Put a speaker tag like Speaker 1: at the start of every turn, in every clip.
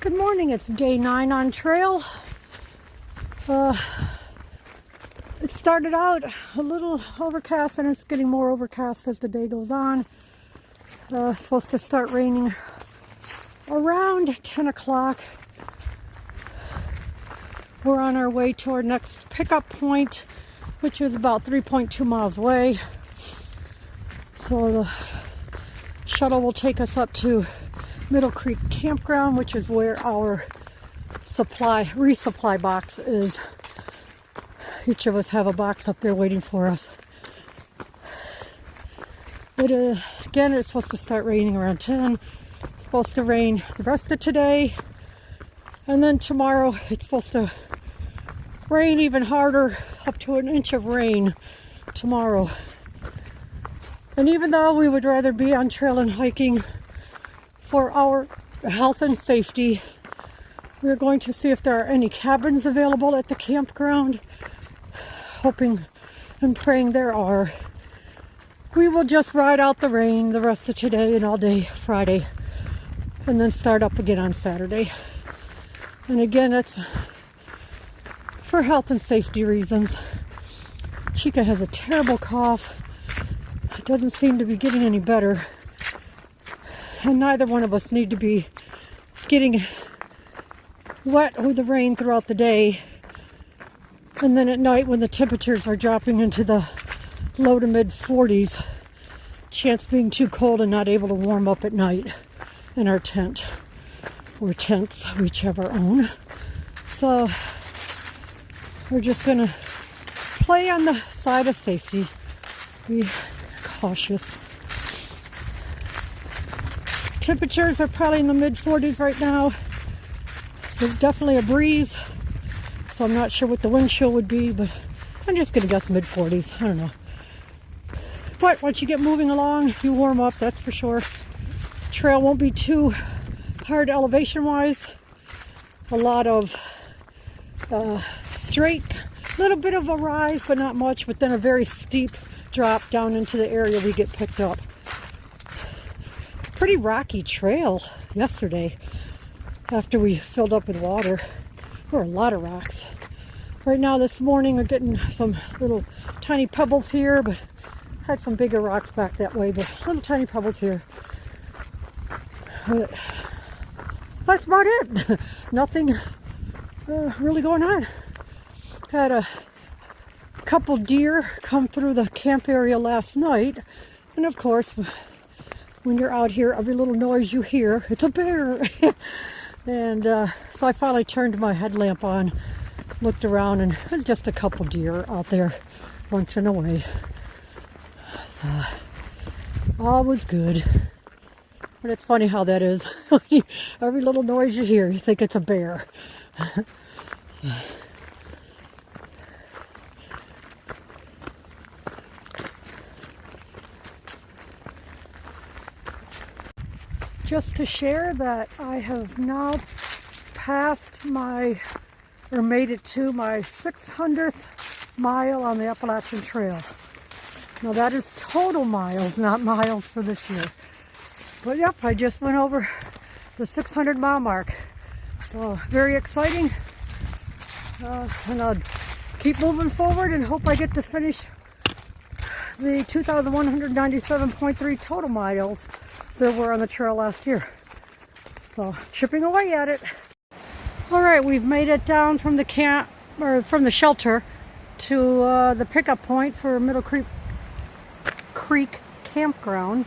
Speaker 1: Good morning, it's day 9 on trail. It started out a little overcast and it's getting more overcast as the day goes on. It's supposed to start raining around 10 o'clock. We're on our way to our next pickup point, which is about 3.2 miles away. So the shuttle will take us up to Middle Creek Campground, which is where our resupply box is. Each of us have a box up there waiting for us. But again, it's supposed to start raining around 10. It's supposed to rain the rest of today. And then tomorrow it's supposed to rain even harder, up to an inch of rain tomorrow. And even though we would rather be on trail and hiking for our health and safety, we're going to see if there are any cabins available at the campground. Hoping and praying there are. We will just ride out the rain the rest of today and all day Friday, and then start up again on Saturday. And again, it's for health and safety reasons. Chica has a terrible cough. It doesn't seem to be getting any better. And neither one of us need to be getting wet with the rain throughout the day. And then at night when the temperatures are dropping into the low to mid 40s, chance being too cold and not able to warm up at night in our tent or tents, we each have our own. So we're just gonna play on the side of safety, be cautious. Temperatures are probably in the mid 40s right now. There's definitely a breeze, so I'm not sure what the wind chill would be, but I'm just gonna guess mid 40s. I don't know. But once you get moving along, you warm up, that's for sure. Trail won't be too hard elevation wise. A lot of straight, little bit of a rise, but not much, but then a very steep drop down into the area we get picked up. Pretty rocky trail yesterday after we filled up with water. There were a lot of rocks. Right now this morning we're getting some little tiny pebbles here, but had some bigger rocks back that way, but little tiny pebbles here. But that's about it. Nothing really going on. Had a couple deer come through the camp area last night, and of course when you're out here, every little noise you hear, it's a bear. And so I finally turned my headlamp on, looked around, and there's just a couple deer out there bunching away. So all was good. But it's funny how that is. Every little noise you hear, you think it's a bear. Just to share that I have now passed made it to my 600th mile on the Appalachian Trail. Now that is total miles, not miles for this year. But yep, I just went over the 600 mile mark. So very exciting. And I'll keep moving forward and hope I get to finish the 2,197.3 total miles that were on the trail last year. So chipping away at it. All right, we've made it down from the camp, or from the shelter, to the pickup point for Middle Creek Campground.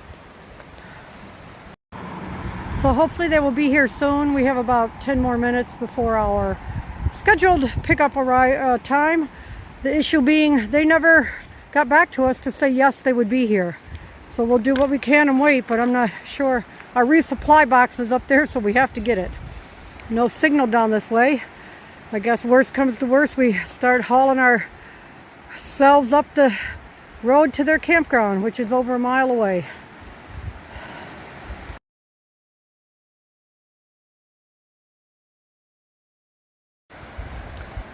Speaker 1: So hopefully they will be here soon. We have about 10 more minutes before our scheduled pickup time. The issue being they never got back to us to say yes, they would be here. So we'll do what we can and wait, but I'm not sure. Our resupply box is up there, so we have to get it. No signal down this way. I guess worst comes to worst, we start hauling ourselves up the road to their campground, which is over a mile away.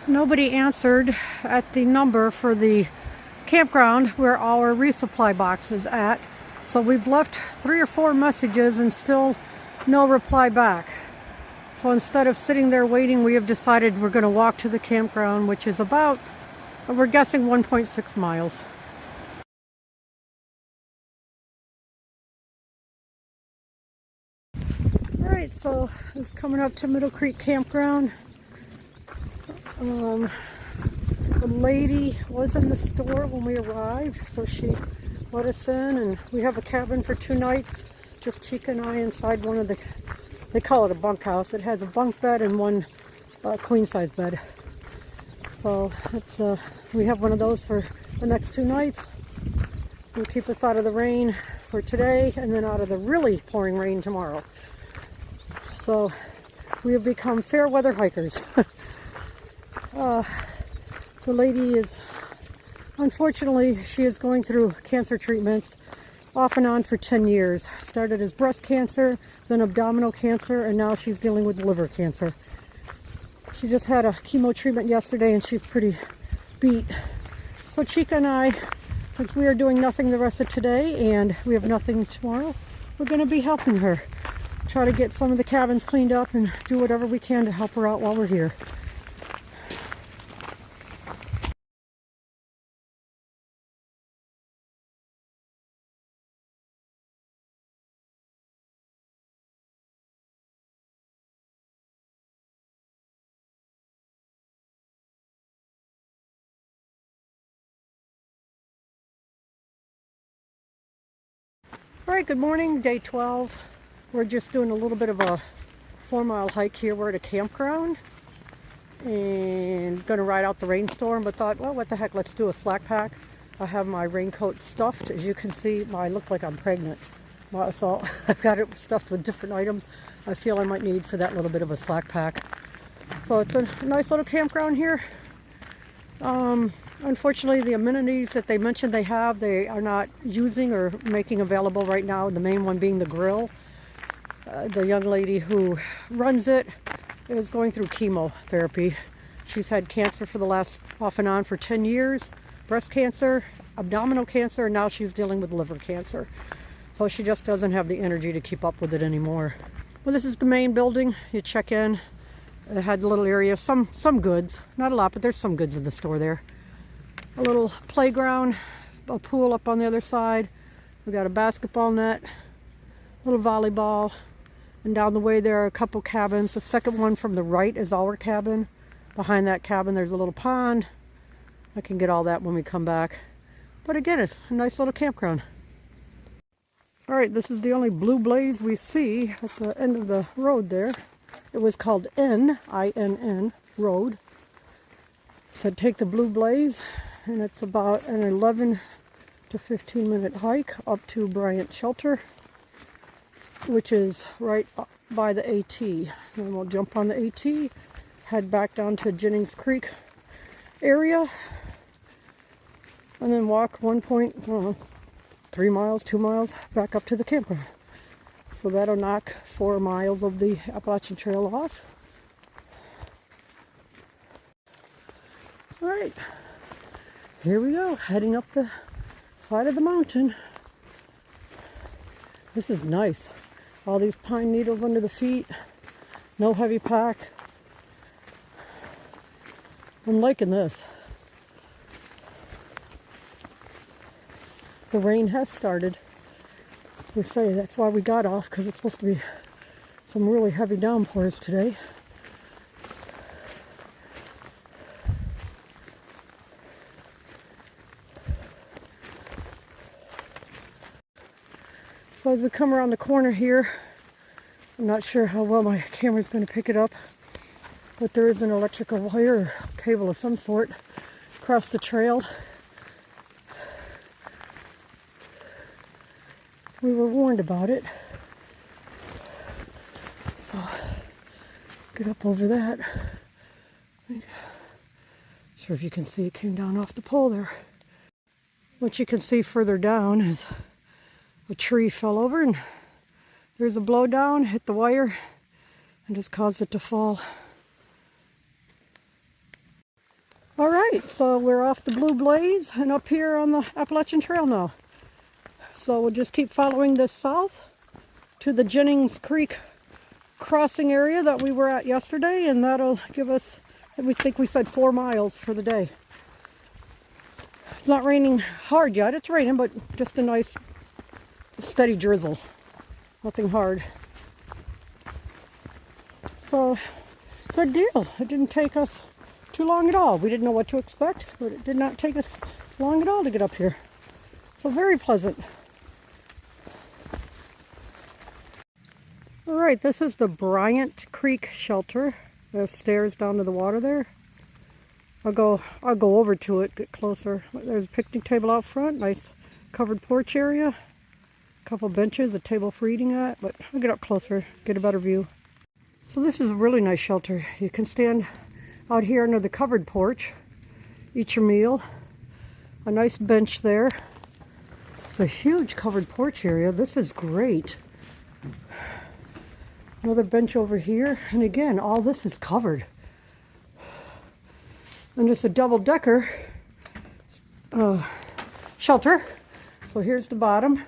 Speaker 1: Nobody answered at the number for the campground where our resupply box is at. So we've left 3 or 4 messages and still no reply back. So So instead of sitting there waiting, we have decided we're going to walk to the campground, which is about, we're guessing 1.6 miles. Alright, so it's coming up to Middle Creek Campground. The lady was in the store when we arrived, so she let us in, and we have a cabin for 2 nights. Just Chica and I inside one of the, they call it a bunkhouse. It has a bunk bed and one queen size bed. So it's we have one of those for the next 2 nights. It'll keep us out of the rain for today, and then out of the really pouring rain tomorrow. So we have become fair weather hikers. The lady is, unfortunately, she is going through cancer treatments off and on for 10 years. Started as breast cancer, then abdominal cancer, and now she's dealing with liver cancer. She just had a chemo treatment yesterday and she's pretty beat. So Chica and I, since we are doing nothing the rest of today and we have nothing tomorrow, we're going to be helping her. Try to get some of the cabins cleaned up and do whatever we can to help her out while we're here. Alright, good morning, day 12. We're just doing a little bit of a 4-mile hike here. We're at a campground and going to ride out the rainstorm, but thought, well, what the heck, let's do a slack pack. I have my raincoat stuffed. As you can see, I look like I'm pregnant. So I've got it stuffed with different items I feel I might need for that little bit of a slack pack. So it's a nice little campground here. Unfortunately, the amenities that they mentioned they have, they are not using or making available right now. The main one being the grill. The young lady who runs it is going through chemotherapy. She's had cancer for the last off and on for 10 years. Breast cancer, abdominal cancer, and now she's dealing with liver cancer. So she just doesn't have the energy to keep up with it anymore. Well, this is the main building. You check in. It had a little area, some goods. Not a lot, but there's some goods in the store there. A little playground, a pool up on the other side. We got a basketball net, a little volleyball, and down the way there are a couple cabins. The second one from the right is our cabin. Behind that cabin there's a little pond. I can get all that when we come back. But again, it's a nice little campground. Alright, this is the only blue blaze we see at the end of the road there. It was called I-N-N Road. Said take the blue blaze, and it's about an 11 to 15 minute hike up to Bryant Shelter, which is right by the AT. Then we'll jump on the AT, head back down to Jennings Creek area, and then walk 3 miles, 2 miles back up to the campground. So that'll knock 4 miles of the Appalachian Trail off. Alright, here we go, heading up the side of the mountain. This is nice. All these pine needles under the feet, no heavy pack. I'm liking this. The rain has started. We say that's why we got off, because it's supposed to be some really heavy downpours today. So as we come around the corner here, I'm not sure how well my camera's going to pick it up, but there is an electrical wire or cable of some sort across the trail. We were warned about it, so get up over that. Not sure if you can see, it came down off the pole there. What you can see further down is a tree fell over, and there's a blowdown, hit the wire, and just caused it to fall. Alright, so we're off the Blue Blaze and up here on the Appalachian Trail now. So we'll just keep following this south to the Jennings Creek crossing area that we were at yesterday, and that'll give us, we think we said 4 miles for the day. It's not raining hard yet. It's raining, but just a nice steady drizzle. Nothing hard. So, good deal. It didn't take us too long at all. We didn't know what to expect, but it did not take us long at all to get up here. So very pleasant. All right, this is the Bryant Creek Shelter. There's stairs down to the water there. I'll go over to it, get closer. There's a picnic table out front, nice covered porch area. A couple benches, a table for eating at, but I'll get up closer, get a better view. So this is a really nice shelter. You can stand out here under the covered porch, eat your meal. A nice bench there. It's a huge covered porch area. This is great. Another bench over here, and again, all this is covered. And it's a double-decker shelter. So here's the bottom.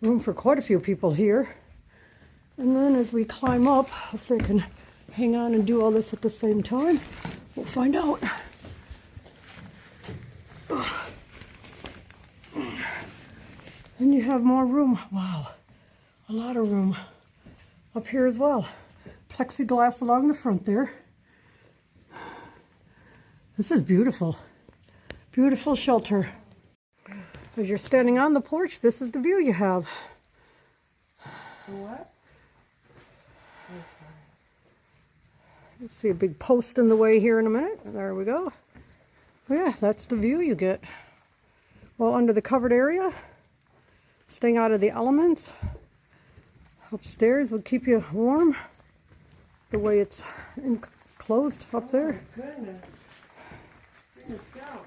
Speaker 1: Room for quite a few people here. And then as we climb up, if I can hang on and do all this at the same time, we'll find out. And you have more room. Wow, a lot of room up here as well. Plexiglass along the front there. This is beautiful. Beautiful shelter. As you're standing on the porch, this is the view you have.
Speaker 2: What?
Speaker 1: You'll see a big post in the way here in a minute. There we go. Oh yeah, that's the view you get. Well, under the covered area, staying out of the elements. Upstairs will keep you warm. The way it's enclosed up there.
Speaker 2: Oh my goodness. Goodness out.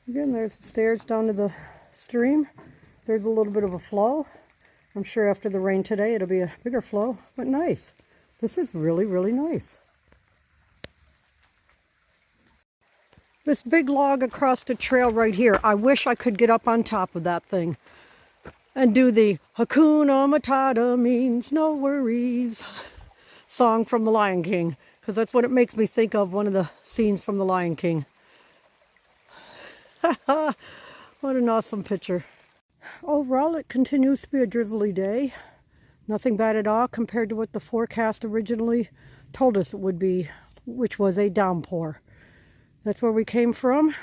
Speaker 1: Again, there's the stairs down to the stream. There's a little bit of a flow. I'm sure after the rain today it'll be a bigger flow, but nice. This is really, really nice. This big log across the trail right here, I wish I could get up on top of that thing and do the Hakuna Matata means no worries song from The Lion King, because that's what it makes me think of, one of the scenes from The Lion King. What an awesome picture. Overall, it continues to be a drizzly day. Nothing bad at all compared to what the forecast originally told us it would be, which was a downpour. That's where we came from.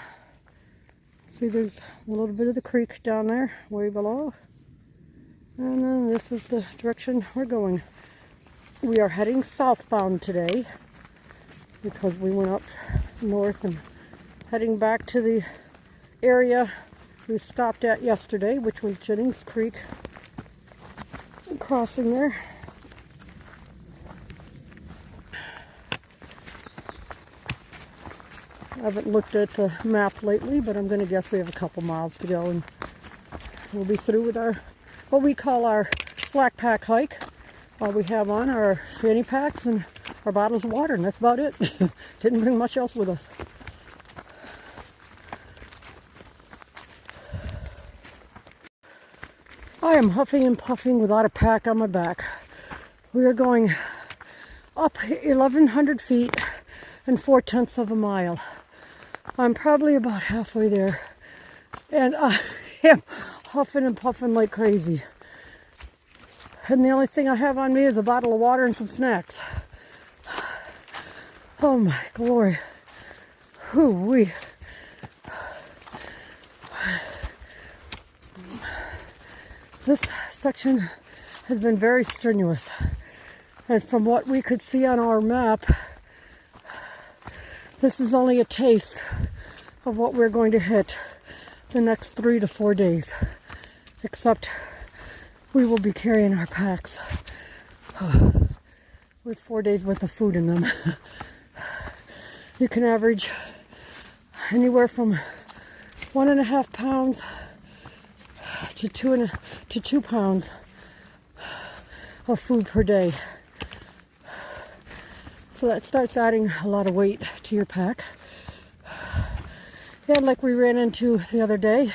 Speaker 1: See, there's a little bit of the creek down there, way below. And then this is the direction we're going. We are heading southbound today because we went up north and heading back to the area we stopped at yesterday, which was Jennings Creek crossing there. I haven't looked at the map lately, but I'm going to guess we have a couple miles to go and we'll be through with our, what we call our slack pack hike. All we have on are our fanny packs and our bottles of water, and that's about it. Didn't bring much else with us. I am huffing and puffing without a pack on my back. We are going up 1,100 feet and 4/10 of a mile. I'm probably about halfway there, and I am huffing and puffing like crazy. And the only thing I have on me is a bottle of water and some snacks. Oh my glory. Hoo-wee. This section has been very strenuous, and from what we could see on our map, this is only a taste of what we're going to hit the next 3 to 4 days, except we will be carrying our packs with 4 days worth of food in them. You can average anywhere from 1.5 pounds to 2 pounds of food per day. So that starts adding a lot of weight to your pack. And like we ran into the other day,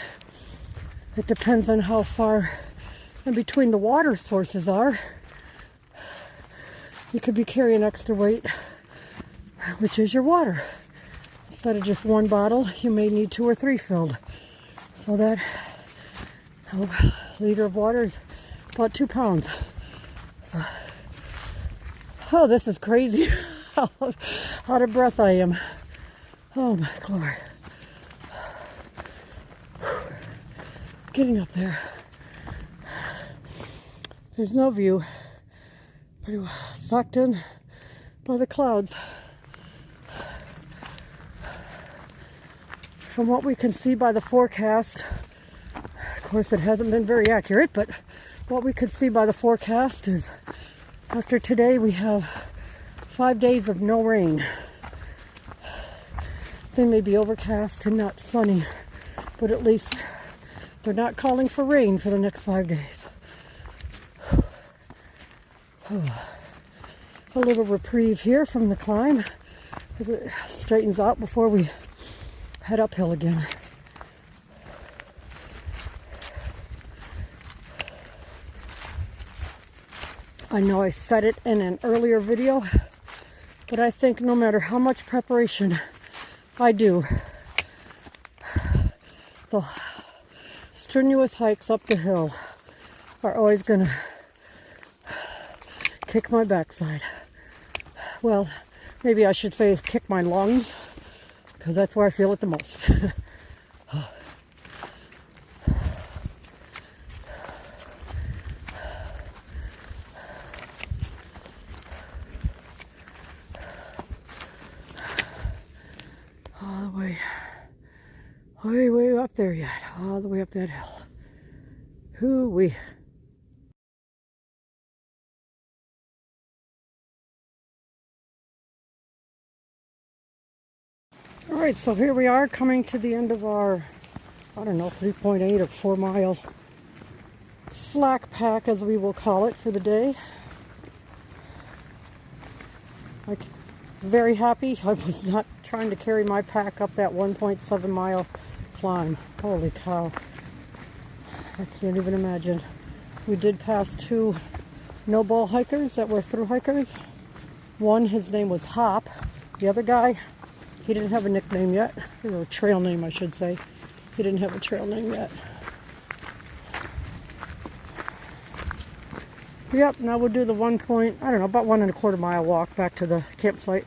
Speaker 1: It depends on how far in between the water sources are. You could be carrying extra weight, which is your water. Instead of just one bottle, you may need 2 or 3 filled. So that liter of water is about 2 pounds. So, oh, this is crazy. How out of breath I am. Oh my Lord. Getting up there. There's no view. Pretty well sucked in by the clouds. From what we can see by the forecast, of course it hasn't been very accurate, but what we could see by the forecast is after today we have 5 days of no rain. They may be overcast and not sunny, but at least they're not calling for rain for the next 5 days. A little reprieve here from the climb as it straightens out before we head uphill again. I know I said it in an earlier video, but I think no matter how much preparation I do, the strenuous hikes up the hill are always gonna kick my backside. Well, maybe I should say kick my lungs, because that's where I feel it the most. All the way up there yet. All the way up that hill. Hoo-wee. Alright, so here we are coming to the end of our, I don't know, 3.8 or 4 mile slack pack, as we will call it, for the day. Like, very happy I was not trying to carry my pack up that 1.7 mile climb. Holy cow. I can't even imagine. We did pass 2 no-bull hikers that were through hikers. One, his name was Hop. The other guy, he didn't have a nickname yet, or a trail name I should say. He didn't have a trail name yet. Yep, now we'll do the about 1.25 mile walk back to the campsite.